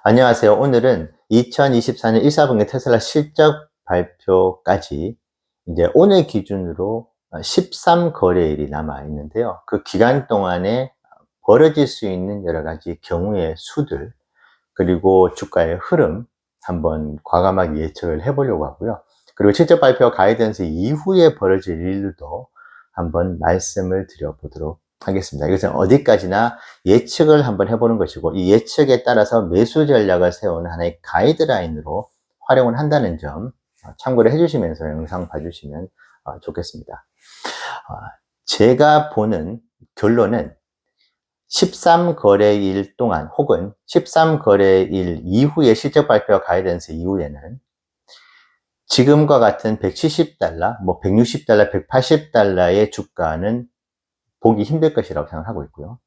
안녕하세요. 오늘은 2024년 1사분기 테슬라 실적 발표까지 이제 오늘 기준으로 13거래일이 남아 있는데요. 그 기간 동안에 벌어질 수 있는 여러 가지 경우의 수들, 그리고 주가의 흐름 한번 과감하게 예측을 해보려고 하고요. 그리고 실적 발표 가이던스 이후에 벌어질 일들도 한번 말씀을 드려보도록 하겠습니다. 이것은 어디까지나 예측을 한번 해보는 것이고, 이 예측에 따라서 매수 전략을 세우는 하나의 가이드라인으로 활용을 한다는 점 참고를 해주시면서 영상 봐주시면 좋겠습니다. 제가 보는 결론은 13거래일 동안 혹은 13거래일 이후에 실적 발표 가이던스 이후에는 지금과 같은 $170, 뭐 $160, $180의 주가는 보기 힘들 것이라고 생각하고 있고요.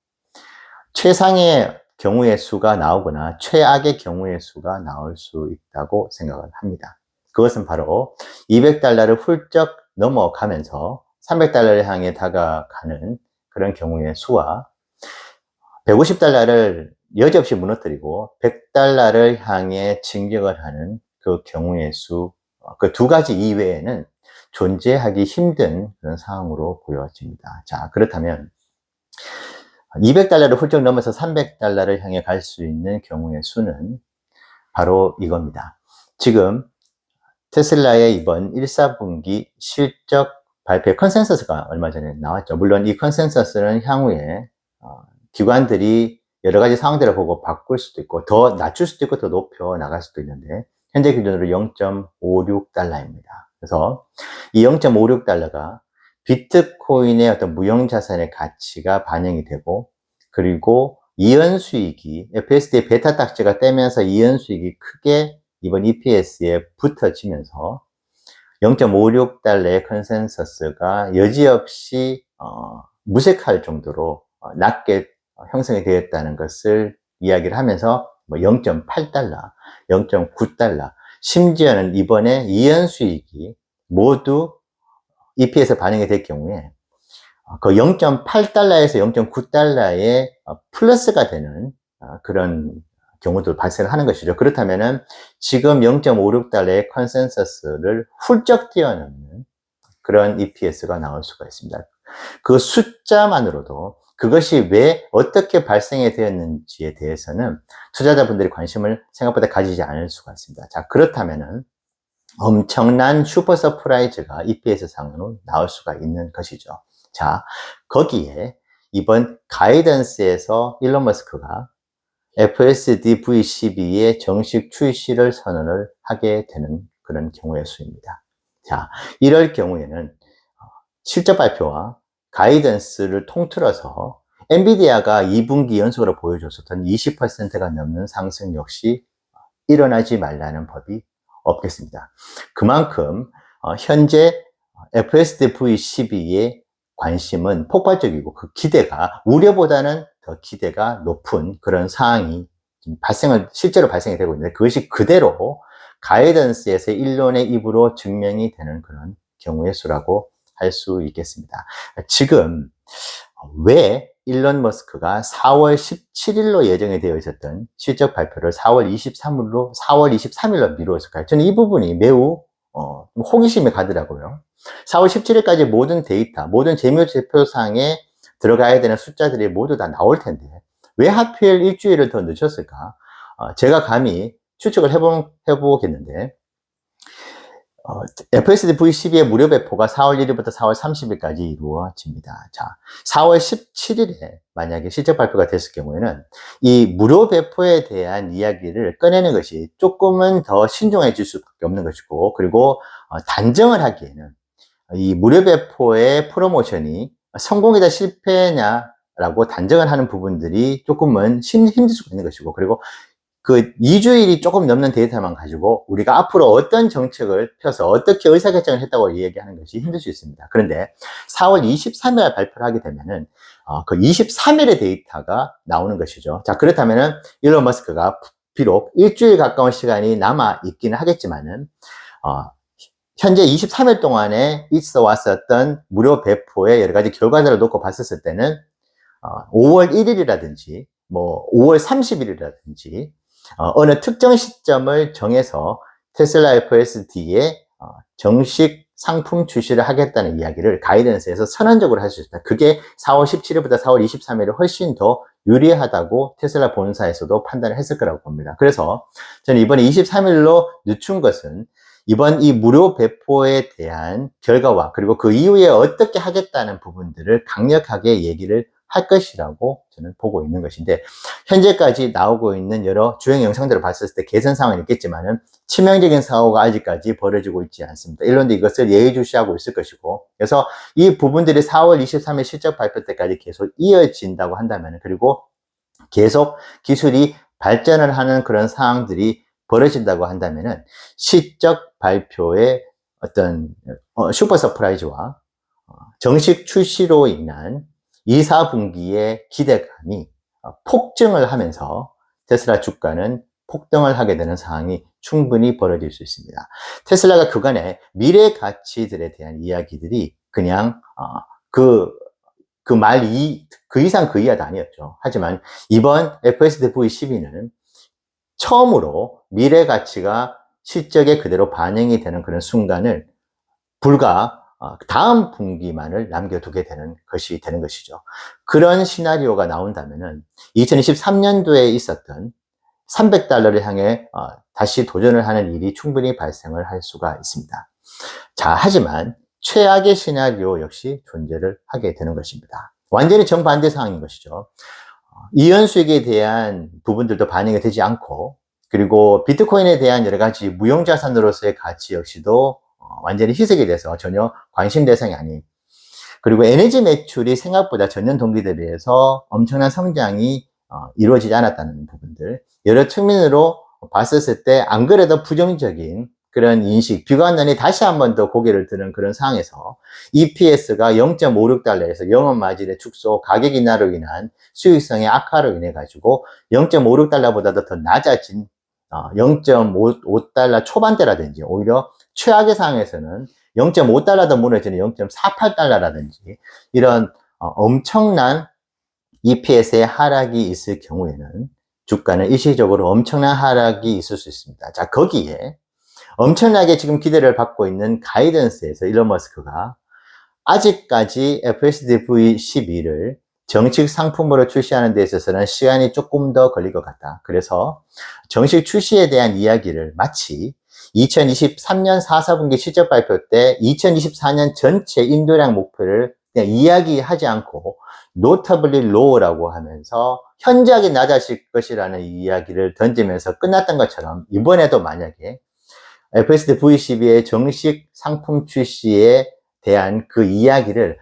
최상의 경우의 수가 나오거나 최악의 경우의 수가 나올 수 있다고 생각을 합니다. 그것은 바로 $200를 훌쩍 넘어가면서 $300를 향해 다가가는 그런 경우의 수와 $150를 여지없이 무너뜨리고 $100를 향해 진격을 하는 그 경우의 수, 그 두 가지 이외에는 존재하기 힘든 그런 상황으로 보여집니다. 자, 그렇다면 $200를 훌쩍 넘어서 $300를 향해 갈 수 있는 경우의 수는 바로 이겁니다. 지금 테슬라의 이번 1사분기 실적 발표 컨센서스가 얼마 전에 나왔죠. 물론 이 컨센서스는 향후에 기관들이 여러 가지 상황들을 보고 바꿀 수도 있고 더 낮출 수도 있고 더 높여 나갈 수도 있는데 현재 기준으로 $0.56입니다. 그래서 이 $0.56가 비트코인의 어떤 무형자산의 가치가 반영이 되고, 그리고 이연수익이 FSD 베타 딱지가 떼면서 이연수익이 크게 이번 EPS에 붙어지면서 $0.56의 컨센서스가 여지없이 무색할 정도로 낮게 형성이 되었다는 것을 이야기를 하면서 뭐 $0.8, $0.9, 심지어는 이번에 이연수익이 모두 EPS에 반영이 될 경우에 그 $0.8에서 $0.9의 플러스가 되는 그런 경우도 발생을 하는 것이죠. 그렇다면은 지금 $0.56의 컨센서스를 훌쩍 뛰어넘는 그런 EPS가 나올 수가 있습니다. 그 숫자만으로도 그것이 왜 어떻게 발생이 되었는지에 대해서는 투자자분들이 관심을 생각보다 가지지 않을 수가 있습니다. 자, 그렇다면은 엄청난 슈퍼 서프라이즈가 EPS 상으로 나올 수가 있는 것이죠. 자, 거기에 이번 가이던스에서 일론 머스크가 FSD V12의 정식 출시를 선언을 하게 되는 그런 경우의 수입니다. 자, 이럴 경우에는 실적 발표와 가이던스를 통틀어서 엔비디아가 2분기 연속으로 보여줬었던 20%가 넘는 상승 역시 일어나지 말라는 법이 없겠습니다. 그만큼 현재 FSD V12의 관심은 폭발적이고 그 기대가 우려보다는 더 기대가 높은 그런 상황이 실제로 발생이 되고 있는데, 그것이 그대로 가이던스에서 일론의 입으로 증명이 되는 그런 경우의 수라고 할 수 있겠습니다. 지금 왜 일론 머스크가 4월 17일로 예정이 되어 있었던 실적 발표를 4월 23일로 미루었을까요? 저는 이 부분이 매우 호기심이 가더라고요. 4월 17일까지 모든 데이터, 모든 재무제표상에 들어가야 되는 숫자들이 모두 다 나올 텐데 왜 하필 일주일을 더 늦췄을까? 제가 감히 추측을 해보겠는데, FSD V12의 무료 배포가 4월 1일부터 4월 30일까지 이루어집니다. 자, 4월 17일에 만약에 실적 발표가 됐을 경우에는 이 무료 배포에 대한 이야기를 꺼내는 것이 조금은 더 신중해질 수밖에 없는 것이고, 그리고 단정을 하기에는 이 무료 배포의 프로모션이 성공이다 실패냐라고 단정을 하는 부분들이 조금은 힘들 수가 있는 것이고, 그리고 그 2주일이 조금 넘는 데이터만 가지고 우리가 앞으로 어떤 정책을 펴서 어떻게 의사결정을 했다고 얘기하는 것이 힘들 수 있습니다. 그런데 4월 23일 발표를 하게 되면은 그 23일의 데이터가 나오는 것이죠. 자, 그렇다면은 일론 머스크가 비록 일주일 가까운 시간이 남아 있기는 하겠지만은 현재 23일 동안에 있어 왔었던 무료 배포의 여러 가지 결과들을 놓고 봤었을 때는 5월 1일이라든지 뭐 5월 30일이라든지 어느 특정 시점을 정해서 테슬라 FSD에 정식 상품 출시를 하겠다는 이야기를 가이던스에서 선언적으로 할 수 있다. 그게 4월 17일보다 4월 23일이 훨씬 더 유리하다고 테슬라 본사에서도 판단을 했을 거라고 봅니다. 그래서 저는 이번에 23일로 늦춘 것은 이번 이 무료 배포에 대한 결과와 그리고 그 이후에 어떻게 하겠다는 부분들을 강력하게 얘기를 할 것이라고 저는 보고 있는 것인데, 현재까지 나오고 있는 여러 주행 영상들을 봤을 때 개선 사항은 있겠지만은 치명적인 사고가 아직까지 벌어지고 있지 않습니다. 일론도 이것을 예의주시하고 있을 것이고, 그래서 이 부분들이 4월 23일 실적 발표 때까지 계속 이어진다고 한다면, 그리고 계속 기술이 발전을 하는 그런 상황들이 벌어진다고 한다면은 실적 발표의 어떤 슈퍼 서프라이즈와 정식 출시로 인한 2, 4분기의 기대감이 폭증을 하면서 테슬라 주가는 폭등을 하게 되는 상황이 충분히 벌어질 수 있습니다. 테슬라가 그간의 미래 가치들에 대한 이야기들이 그냥 그 이상 그 이하도 아니었죠. 하지만 이번 FSD V12는 처음으로 미래 가치가 실적에 그대로 반영이 되는 그런 순간을 불과 다음 분기만을 남겨두게 되는 것이 되는 것이죠. 그런 시나리오가 나온다면은 2023년도에 있었던 $300를 향해 다시 도전을 하는 일이 충분히 발생을 할 수가 있습니다. 자, 하지만 최악의 시나리오 역시 존재를 하게 되는 것입니다. 완전히 정반대 상황인 것이죠. 이연수익에 대한 부분들도 반영이 되지 않고, 그리고 비트코인에 대한 여러 가지 무형자산으로서의 가치 역시도 완전히 희석이 돼서 전혀 관심 대상이 아닌, 그리고 에너지 매출이 생각보다 전년 동기 대비해서 엄청난 성장이 이루어지지 않았다는 부분들, 여러 측면으로 봤었을 때 안 그래도 부정적인 그런 인식, 비관론이 다시 한 번 더 고개를 드는 그런 상황에서 EPS가 0.56달러에서 영업 마진의 축소, 가격 인하로 인한 수익성의 악화로 인해 가지고 0.56달러보다도 더 낮아진 0.55달러 초반대라든지, 오히려 최악의 상황에서는 0.5달러 더 무너지는 0.48달러라든지 이런 엄청난 EPS의 하락이 있을 경우에는 주가는 일시적으로 엄청난 하락이 있을 수 있습니다. 자, 거기에 엄청나게 지금 기대를 받고 있는 가이던스에서 일론 머스크가 아직까지 FSD V12를 정식 상품으로 출시하는 데 있어서는 시간이 조금 더 걸릴 것 같다. 그래서 정식 출시에 대한 이야기를 마치 2023년 4, 4분기 실적 발표 때 2024년 전체 인도량 목표를 그냥 이야기하지 않고 notably low라고 하면서 현저하게 낮아질 것이라는 이야기를 던지면서 끝났던 것처럼, 이번에도 만약에 FSD V12의 정식 상품 출시에 대한 그 이야기를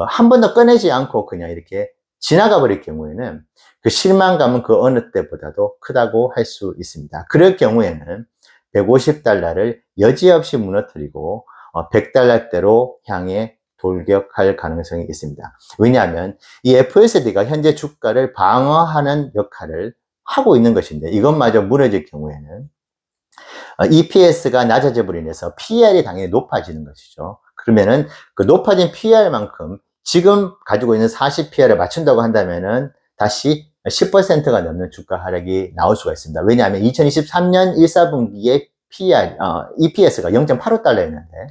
한 번도 꺼내지 않고 그냥 이렇게 지나가 버릴 경우에는 그 실망감은 그 어느 때보다도 크다고 할 수 있습니다. 그럴 경우에는 $150를 여지없이 무너뜨리고 $100대로 향해 돌격할 가능성이 있습니다. 왜냐하면 이 FSD가 현재 주가를 방어하는 역할을 하고 있는 것인데, 이것마저 무너질 경우에는 EPS가 낮아져 버리면서 PER이 당연히 높아지는 것이죠. 그러면은 그 높아진 PER만큼 지금 가지고 있는 40PER을 맞춘다고 한다면은 다시 10%가 넘는 주가 하락이 나올 수가 있습니다. 왜냐하면 2023년 1, 4분기에 EPS가 0.85달러였는데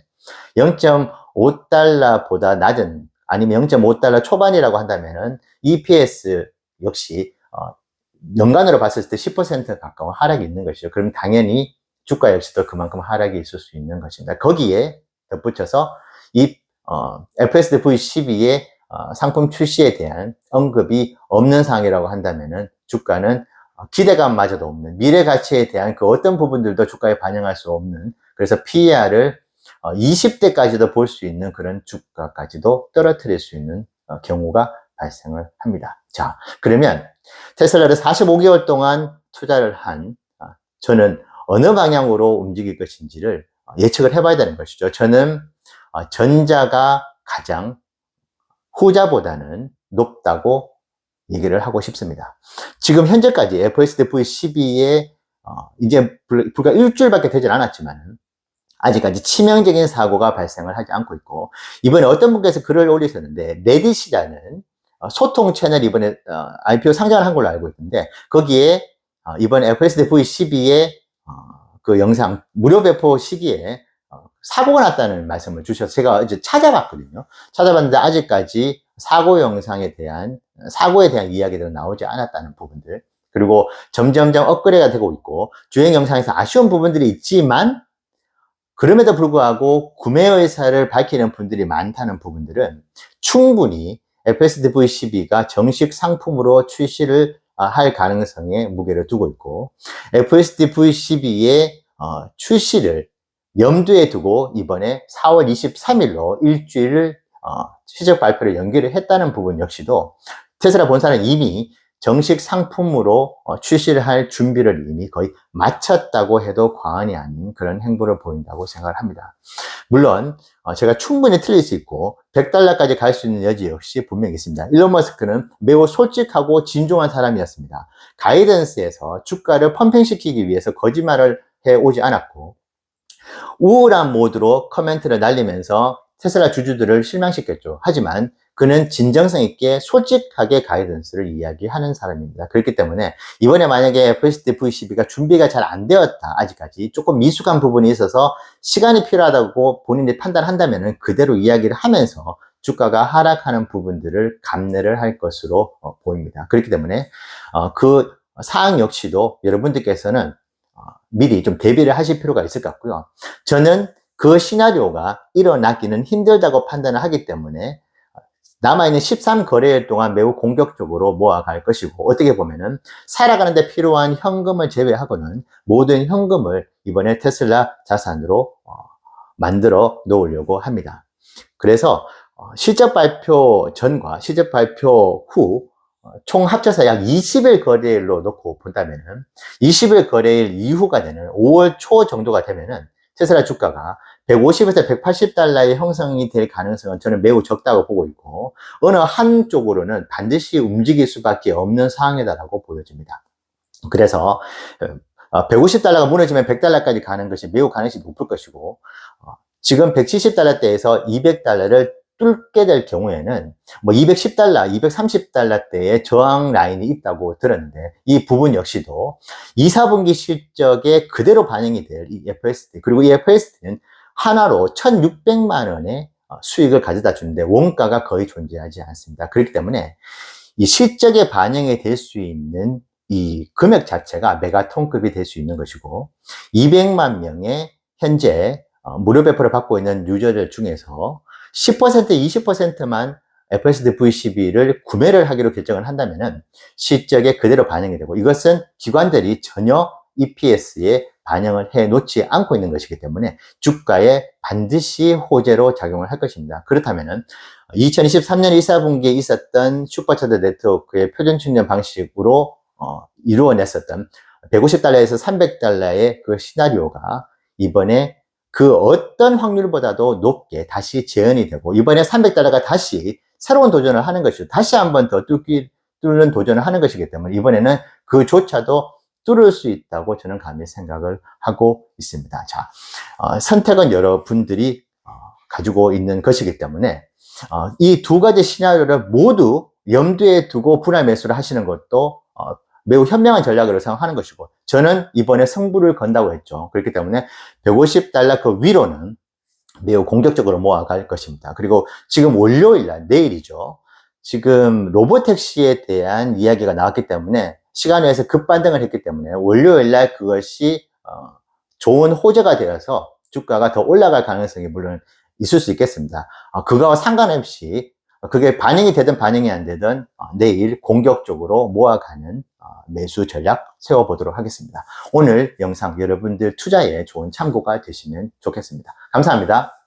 0.5달러보다 낮은, 아니면 0.5달러 초반이라고 한다면은 EPS 역시 연간으로 봤을 때 10% 가까운 하락이 있는 것이죠. 그럼 당연히 주가 역시도 그만큼 하락이 있을 수 있는 것입니다. 거기에 덧붙여서 이 FSD V12의 상품 출시에 대한 언급이 없는 상황이라고 한다면은 주가는 기대감마저도 없는, 미래 가치에 대한 그 어떤 부분들도 주가에 반영할 수 없는, 그래서 PER을 20대까지도 볼 수 있는 그런 주가까지도 떨어뜨릴 수 있는 경우가 발생을 합니다. 자, 그러면 테슬라를 45개월 동안 투자를 한 저는 어느 방향으로 움직일 것인지를 예측을 해봐야 되는 것이죠. 저는 전자가 가장 후자보다는 높다고 얘기를 하고 싶습니다. 지금 현재까지 FSD V12에 이제 불과 일주일밖에 되질 않았지만 아직까지 치명적인 사고가 발생을 하지 않고 있고, 이번에 어떤 분께서 글을 올리셨는데, 레딧이라는 소통 채널 이번에 IPO 상장을 한 걸로 알고 있는데, 거기에 이번 FSD V12의 그 영상 무료 배포 시기에 사고가 났다는 말씀을 주셔서 제가 이제 찾아봤거든요. 찾아봤는데 아직까지 사고에 대한 이야기들은 나오지 않았다는 부분들, 그리고 점점점 업그레이드가 되고 있고 주행 영상에서 아쉬운 부분들이 있지만 그럼에도 불구하고 구매 의사를 밝히는 분들이 많다는 부분들은 충분히 FSD V12가 정식 상품으로 출시를 할 가능성에 무게를 두고 있고, FSD V12의 출시를 염두에 두고 이번에 4월 23일로 일주일을 시적 발표를 연기를 했다는 부분 역시도 테슬라 본사는 이미 정식 상품으로 출시를 할 준비를 이미 거의 마쳤다고 해도 과언이 아닌 그런 행보를 보인다고 생각을 합니다. 물론 제가 충분히 틀릴 수 있고 $100까지 갈 수 있는 여지 역시 분명히 있습니다. 일론 머스크는 매우 솔직하고 진중한 사람이었습니다. 가이던스에서 주가를 펌핑시키기 위해서 거짓말을 해오지 않았고 우울한 모드로 커멘트를 날리면서 테슬라 주주들을 실망시켰죠. 하지만 그는 진정성 있게 솔직하게 가이던스를 이야기하는 사람입니다. 그렇기 때문에 이번에 만약에 FSD V12가 준비가 잘 안 되었다, 아직까지 조금 미숙한 부분이 있어서 시간이 필요하다고 본인이 판단한다면 그대로 이야기를 하면서 주가가 하락하는 부분들을 감내를 할 것으로 보입니다. 그렇기 때문에 그 사항 역시도 여러분들께서는 미리 좀 대비를 하실 필요가 있을 것 같고요. 저는 그 시나리오가 일어나기는 힘들다고 판단을 하기 때문에 남아있는 13거래일 동안 매우 공격적으로 모아갈 것이고, 어떻게 보면은 살아가는데 필요한 현금을 제외하고는 모든 현금을 이번에 테슬라 자산으로 만들어 놓으려고 합니다. 그래서 실적 발표 전과 실적 발표 후 총 합쳐서 약 20일 거래일로 놓고 본다면은 20일 거래일 이후가 되는 5월 초 정도가 되면은 테슬라 주가가 150에서 180달러의 형성이 될 가능성은 저는 매우 적다고 보고 있고, 어느 한쪽으로는 반드시 움직일 수밖에 없는 상황이다라고 보여집니다. 그래서 150달러가 무너지면 100달러까지 가는 것이 매우 가능성이 높을 것이고, 지금 170달러대에서 200달러를 뚫게 될 경우에는 뭐 210달러, 230달러대의 저항 라인이 있다고 들었는데, 이 부분 역시도 2, 4분기 실적에 그대로 반영이 될 이 FSD, 그리고 이 FSD는 하나로 1,600만 원의 수익을 가져다 주는데 원가가 거의 존재하지 않습니다. 그렇기 때문에 이 실적에 반영이 될 수 있는 이 금액 자체가 메가톤급이 될 수 있는 것이고, 200만 명의 현재 무료 배포를 받고 있는 유저들 중에서 10%, 20%만 FSD V12를 구매를 하기로 결정을 한다면 실적에 그대로 반영이 되고, 이것은 기관들이 전혀 EPS에 반영을 해 놓지 않고 있는 것이기 때문에 주가에 반드시 호재로 작용을 할 것입니다. 그렇다면 2023년 1, 4분기에 있었던 슈퍼차저 네트워크의 표준 충전 방식으로 이루어냈었던 150달러에서 300달러의 그 시나리오가 이번에 그 어떤 확률보다도 높게 다시 재현이 되고, 이번에 300달러가 다시 새로운 도전을 하는 것이죠. 다시 한번 더 뚫는 도전을 하는 것이기 때문에 이번에는 그조차도 뚫을 수 있다고 저는 감히 생각을 하고 있습니다. 자, 선택은 여러분들이 가지고 있는 것이기 때문에 이 두 가지 시나리오를 모두 염두에 두고 분할 매수를 하시는 것도 매우 현명한 전략으로 생각하는 것이고, 저는 이번에 승부를 건다고 했죠. 그렇기 때문에 150달러 그 위로는 매우 공격적으로 모아갈 것입니다. 그리고 지금 월요일날, 내일이죠. 지금 로보택시에 대한 이야기가 나왔기 때문에 시간에서 급반등을 했기 때문에 월요일날 그것이 좋은 호재가 되어서 주가가 더 올라갈 가능성이 물론 있을 수 있겠습니다. 그거와 상관없이 그게 반영이 되든 반영이 안 되든 내일 공격적으로 모아가는 매수 전략 세워보도록 하겠습니다. 오늘 영상 여러분들 투자에 좋은 참고가 되시면 좋겠습니다. 감사합니다.